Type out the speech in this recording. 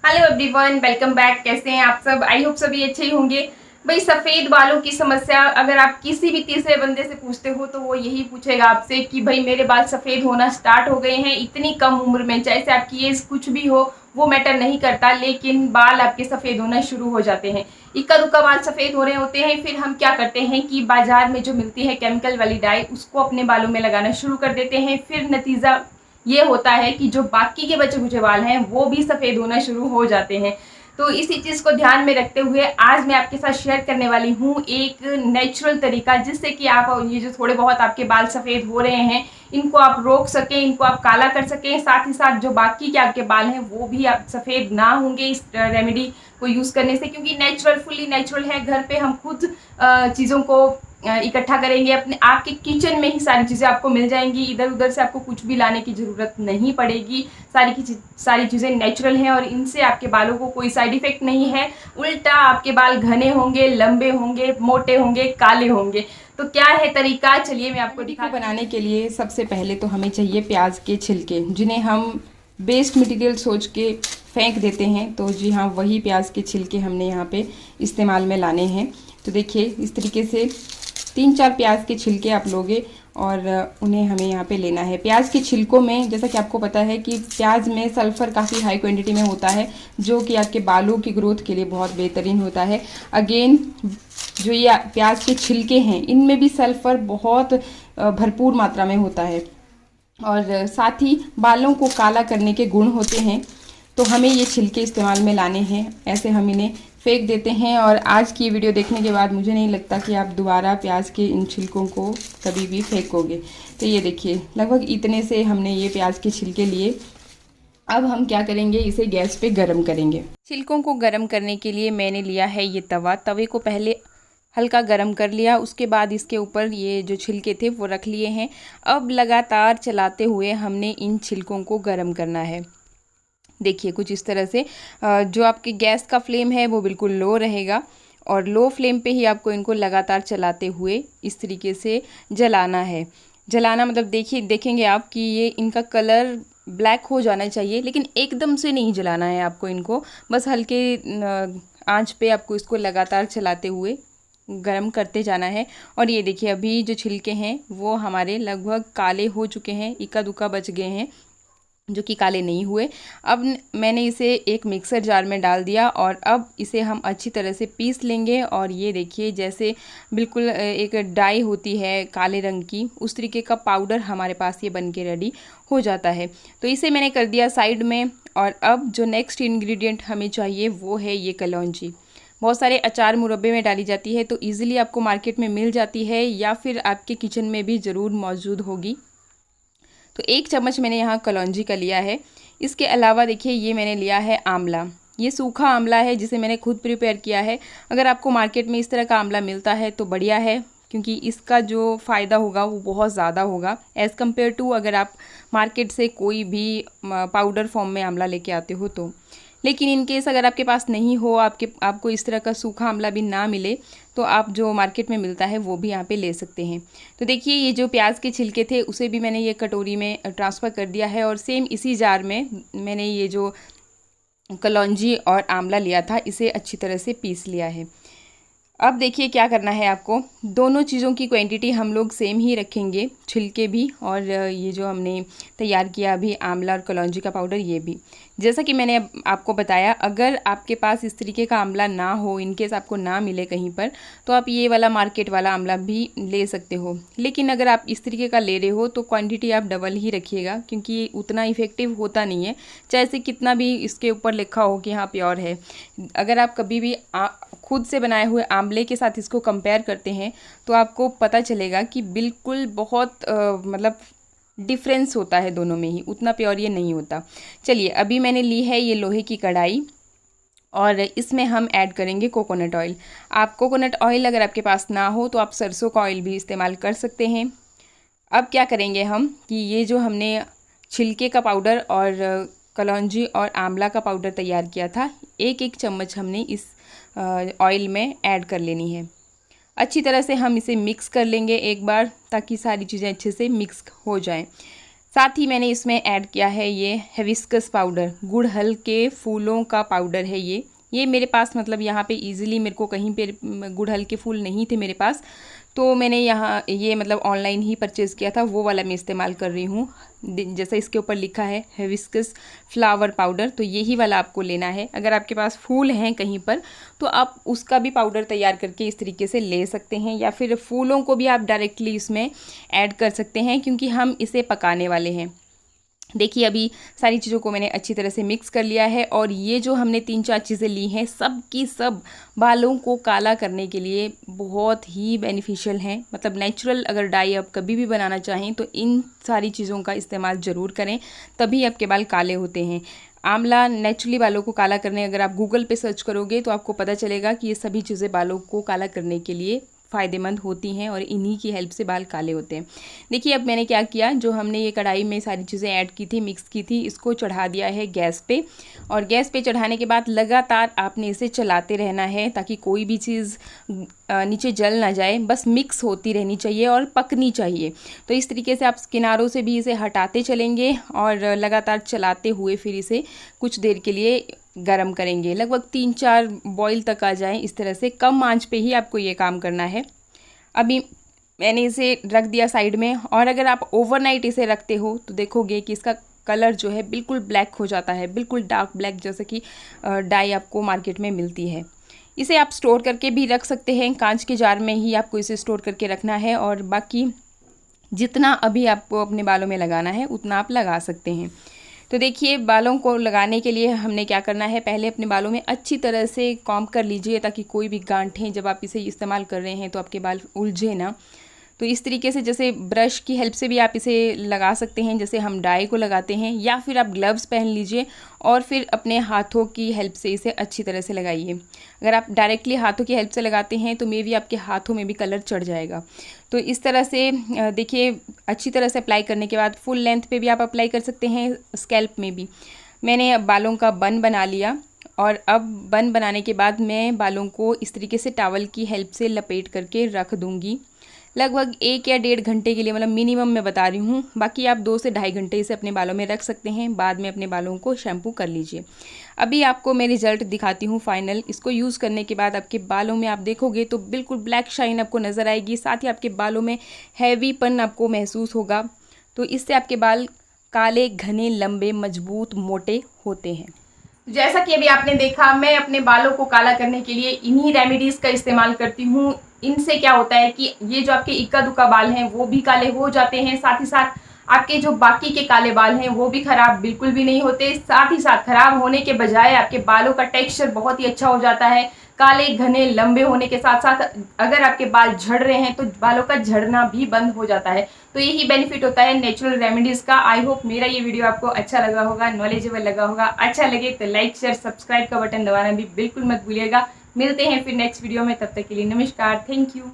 Hello everyone, welcome back. कैसे हैं आप सब? आई होप सभी अच्छे ही होंगे। भाई, सफ़ेद बालों की समस्या अगर आप किसी भी तीसरे बंदे से पूछते हो तो वो यही पूछेगा आपसे कि भाई मेरे बाल सफ़ेद होना स्टार्ट हो गए हैं इतनी कम उम्र में। चाहे से आपकी एज कुछ भी हो वो मैटर नहीं करता, लेकिन बाल आपके सफ़ेद होना शुरू हो जाते हैं। इक्का दुक्का बाल सफ़ेद हो रहे होते हैं, फिर हम क्या करते हैं कि बाजार में जो मिलती है केमिकल वाली डाई उसको अपने बालों में लगाना शुरू कर देते हैं। फिर नतीजा ये होता है कि जो बाकी के बचे कुचे बाल हैं वो भी सफ़ेद होना शुरू हो जाते हैं। तो इसी चीज़ को ध्यान में रखते हुए आज मैं आपके साथ शेयर करने वाली हूँ एक नेचुरल तरीका, जिससे कि आप ये जो थोड़े बहुत आपके बाल सफ़ेद हो रहे हैं इनको आप रोक सकें, इनको आप काला कर सकें। साथ ही साथ जो बाकी के आपके बाल हैं वो भी आप सफ़ेद ना होंगे इस रेमेडी को यूज़ करने से, क्योंकि नेचुरल, फुल्ली नेचुरल है। घर पे हम खुद चीज़ों को इकट्ठा करेंगे, अपने आपके किचन में ही सारी चीज़ें आपको मिल जाएंगी। इधर उधर से आपको कुछ भी लाने की ज़रूरत नहीं पड़ेगी। सारी चीज़ें नेचुरल हैं और इनसे आपके बालों को कोई साइड इफ़ेक्ट नहीं है। उल्टा आपके बाल घने होंगे, लंबे होंगे, मोटे होंगे, काले होंगे। तो क्या है तरीका, चलिए मैं आपको रेमेडी को बनाने के लिए सबसे पहले तो हमें चाहिए प्याज के छिलके, जिन्हें हम वेस्ट मटेरियल सोच के फेंक देते हैं। तो जी हाँ, वही प्याज के छिलके हमने यहाँ पे इस्तेमाल में लाने हैं। तो देखिए, इस तरीके से 3-4 प्याज के छिलके आप लोगे और उन्हें हमें यहाँ पे लेना है। प्याज के छिलकों में, जैसा कि आपको पता है कि प्याज में सल्फ़र काफ़ी हाई क्वांटिटी में होता है, जो कि आपके बालों की ग्रोथ के लिए बहुत बेहतरीन होता है। अगेन, जो ये प्याज के छिलके हैं इनमें भी सल्फ़र बहुत भरपूर मात्रा में होता है और साथ ही बालों को काला करने के गुण होते हैं। तो हमें ये छिलके इस्तेमाल में लाने हैं। ऐसे हम इन्हें फेंक देते हैं और आज की वीडियो देखने के बाद मुझे नहीं लगता कि आप दोबारा प्याज के इन छिलकों को कभी भी फेंकोगे। तो ये देखिए, लगभग इतने से हमने ये प्याज के छिलके लिए। अब हम क्या करेंगे, इसे गैस पे गरम करेंगे। छिलकों को गरम करने के लिए मैंने लिया है ये तवा। तवे को पहले हल्का गरम कर लिया, उसके बाद इसके ऊपर ये जो छिलके थे वो रख लिए हैं। अब लगातार चलाते हुए हमने इन छिलकों को गरम करना है। देखिए, कुछ इस तरह से जो आपकी गैस का फ्लेम है वो बिल्कुल लो रहेगा और लो फ्लेम पे ही आपको इनको लगातार चलाते हुए इस तरीके से जलाना है। जलाना मतलब देखिए, देखेंगे आप कि ये इनका कलर ब्लैक हो जाना चाहिए, लेकिन एकदम से नहीं जलाना है आपको इनको। बस हल्के आंच पे आपको इसको लगातार चलाते हुए गरम करते जाना है। और ये देखिए, अभी जो छिलके हैं वो हमारे लगभग काले हो चुके हैं, इक्का दुक्का बच गए हैं जो कि काले नहीं हुए। अब मैंने इसे एक मिक्सर जार में डाल दिया और अब इसे हम अच्छी तरह से पीस लेंगे। और ये देखिए, जैसे बिल्कुल एक डाई होती है काले रंग की, उस तरीके का पाउडर हमारे पास ये बन के रेडी हो जाता है। तो इसे मैंने कर दिया साइड में। और अब जो नेक्स्ट इंग्रेडिएंट हमें चाहिए वो है ये कलौंजी। बहुत सारे अचार मुरब्बे में डाली जाती है, तो ईज़िली आपको मार्केट में मिल जाती है या फिर आपके किचन में भी ज़रूर मौजूद होगी। तो 1 चम्मच मैंने यहाँ कलौंजी का लिया है। इसके अलावा देखिए, ये मैंने लिया है आंवला। ये सूखा आंवला है जिसे मैंने खुद प्रिपेयर किया है। अगर आपको मार्केट में इस तरह का आंवला मिलता है तो बढ़िया है, क्योंकि इसका जो फ़ायदा होगा वो बहुत ज़्यादा होगा एज़ कम्पेयर टू अगर आप मार्केट से कोई भी पाउडर फॉर्म में आंवला लेके आते हो तो। लेकिन इन केस अगर आपके पास नहीं हो, आपको इस तरह का सूखा आंवला भी ना मिले, तो आप जो मार्केट में मिलता है वो भी यहाँ पे ले सकते हैं। तो देखिए, ये जो प्याज के छिलके थे उसे भी मैंने ये कटोरी में ट्रांसफ़र कर दिया है और सेम इसी जार में मैंने ये जो कलौंजी और आंवला लिया था इसे अच्छी तरह से पीस लिया है। अब देखिए क्या करना है आपको, दोनों चीज़ों की क्वांटिटी हम लोग सेम ही रखेंगे, छिलके भी और ये जो हमने तैयार किया अभी आंवला और कलौंजी का पाउडर ये भी। जैसा कि मैंने आपको बताया, अगर आपके पास इस तरीके का आंवला ना हो, इनकेस आपको ना मिले कहीं पर, तो आप ये वाला मार्केट वाला आंवला भी ले सकते हो। लेकिन अगर आप इस तरीके का ले रहे हो तो क्वांटिटी आप डबल ही रखिएगा, क्योंकि ये उतना इफ़ेक्टिव होता नहीं है, चाहे से कितना भी इसके ऊपर लिखा हो कि हाँ प्योर है। अगर आप कभी भी खुद से बनाए हुए आंवले के साथ इसको कंपेयर करते हैं तो आपको पता चलेगा कि बिल्कुल बहुत मतलब डिफरेंस होता है दोनों में ही, उतना प्योर ये नहीं होता। चलिए, अभी मैंने ली है ये लोहे की कढ़ाई और इसमें हम ऐड करेंगे कोकोनट ऑयल। आप कोकोनट ऑयल अगर आपके पास ना हो तो आप सरसों का ऑयल भी इस्तेमाल कर सकते हैं। अब क्या करेंगे हम कि ये जो हमने छिलके का पाउडर और कलौंजी और आंवला का पाउडर तैयार किया था, 1-1 चम्मच हमने इस ऑयल में ऐड कर लेनी है। अच्छी तरह से हम इसे मिक्स कर लेंगे एक बार, ताकि सारी चीज़ें अच्छे से मिक्स हो जाएं। साथ ही मैंने इसमें ऐड किया है ये हिबिस्कस पाउडर, गुड़हल के फूलों का पाउडर है ये मेरे पास मतलब यहाँ पे इजीली मेरे को कहीं पे गुड़हल के फूल नहीं थे मेरे पास, तो मैंने यहाँ ये मतलब ऑनलाइन ही परचेज़ किया था, वो वाला मैं इस्तेमाल कर रही हूँ। जैसा इसके ऊपर लिखा है हिबिस्कस फ्लावर पाउडर, तो यही वाला आपको लेना है। अगर आपके पास फूल हैं कहीं पर तो आप उसका भी पाउडर तैयार करके इस तरीके से ले सकते हैं, या फिर फूलों को भी आप डायरेक्टली इसमें ऐड कर सकते हैं, क्योंकि हम इसे पकाने वाले हैं। देखिए अभी सारी चीज़ों को मैंने अच्छी तरह से मिक्स कर लिया है, और ये जो हमने 3-4 चीज़ें ली हैं सब की सब बालों को काला करने के लिए बहुत ही बेनिफिशियल हैं। मतलब नेचुरल अगर डाई आप कभी भी बनाना चाहें तो इन सारी चीज़ों का इस्तेमाल ज़रूर करें, तभी आपके बाल काले होते हैं। आंवला नेचुरली बालों को काला करने अगर आप गूगल पे सर्च करोगे तो आपको पता चलेगा कि ये सभी चीज़ें बालों को काला करने के लिए फ़ायदेमंद होती हैं, और इन्हीं की हेल्प से बाल काले होते हैं। देखिए अब मैंने क्या किया, जो हमने ये कढ़ाई में सारी चीज़ें ऐड की थी, मिक्स की थी, इसको चढ़ा दिया है गैस पे, और गैस पे चढ़ाने के बाद लगातार आपने इसे चलाते रहना है ताकि कोई भी चीज़ नीचे जल ना जाए, बस मिक्स होती रहनी चाहिए और पकनी चाहिए। तो इस तरीके से आप किनारों से भी इसे हटाते चलेंगे और लगातार चलाते हुए फिर इसे कुछ देर के लिए गरम करेंगे, लगभग 3-4 बॉईल तक आ जाएं। इस तरह से कम आंच पे ही आपको ये काम करना है। अभी मैंने इसे रख दिया साइड में, और अगर आप ओवरनाइट इसे रखते हो तो देखोगे कि इसका कलर जो है बिल्कुल ब्लैक हो जाता है, बिल्कुल डार्क ब्लैक, जैसे कि डाई आपको मार्केट में मिलती है। इसे आप स्टोर करके भी रख सकते हैं, कांच के जार में ही आपको इसे स्टोर करके रखना है, और बाकी जितना अभी आपको अपने बालों में लगाना है उतना आप लगा सकते हैं। तो देखिए बालों को लगाने के लिए हमने क्या करना है, पहले अपने बालों में अच्छी तरह से कॉम्ब कर लीजिए ताकि कोई भी गांठें जब आप इसे इस्तेमाल कर रहे हैं तो आपके बाल उलझे ना। तो इस तरीके से जैसे ब्रश की हेल्प से भी आप इसे लगा सकते हैं, जैसे हम डाई को लगाते हैं, या फिर आप ग्लव्स पहन लीजिए और फिर अपने हाथों की हेल्प से इसे अच्छी तरह से लगाइए। अगर आप डायरेक्टली हाथों की हेल्प से लगाते हैं तो मे बी आपके हाथों में भी कलर चढ़ जाएगा। तो इस तरह से देखिए अच्छी तरह से अप्लाई करने के बाद फुल लेंथ पे भी आप अप्लाई कर सकते हैं, स्कैल्प में भी। मैंने अब बालों का बन बना लिया, और अब बन बनाने के बाद मैं बालों को इस तरीके से टॉवल की हेल्प से लपेट करके रख दूँगी, लगभग 1 या 1.5 घंटे के लिए, मतलब मिनिमम मैं बता रही हूँ। बाकी आप 2 से ढाई घंटे इसे अपने बालों में रख सकते हैं, बाद में अपने बालों को शैम्पू कर लीजिए। अभी आपको मैं रिजल्ट दिखाती हूँ फाइनल। इसको यूज़ करने के बाद आपके बालों में आप देखोगे तो बिल्कुल ब्लैक शाइन आपको नज़र आएगी, साथ ही आपके बालों में हैवीपन आपको महसूस होगा। तो इससे आपके बाल काले, घने, लंबे, मजबूत, मोटे होते हैं। जैसा कि अभी आपने देखा, मैं अपने बालों को काला करने के लिए इन्हीं रेमेडीज़ का इस्तेमाल करती हूँ। इनसे क्या होता है कि ये जो आपके इक्का दुक्का बाल हैं वो भी काले हो जाते हैं, साथ ही साथ आपके जो बाकी के काले बाल हैं वो भी ख़राब बिल्कुल भी नहीं होते। साथ ही साथ ख़राब होने के बजाय आपके बालों का टेक्सचर बहुत ही अच्छा हो जाता है। काले, घने, लंबे होने के साथ साथ अगर आपके बाल झड़ रहे हैं तो बालों का झड़ना भी बंद हो जाता है। तो यही बेनिफिट होता है नेचुरल रेमेडीज़ का। आई होप मेरा ये वीडियो आपको अच्छा लगा होगा, नॉलेजेबल लगा होगा। अच्छा लगे तो लाइक, शेयर, सब्सक्राइब का बटन दबाना भी बिल्कुल मत भूलिएगा। मिलते हैं फिर नेक्स्ट वीडियो में, तब तक के लिए नमस्कार, थैंक यू।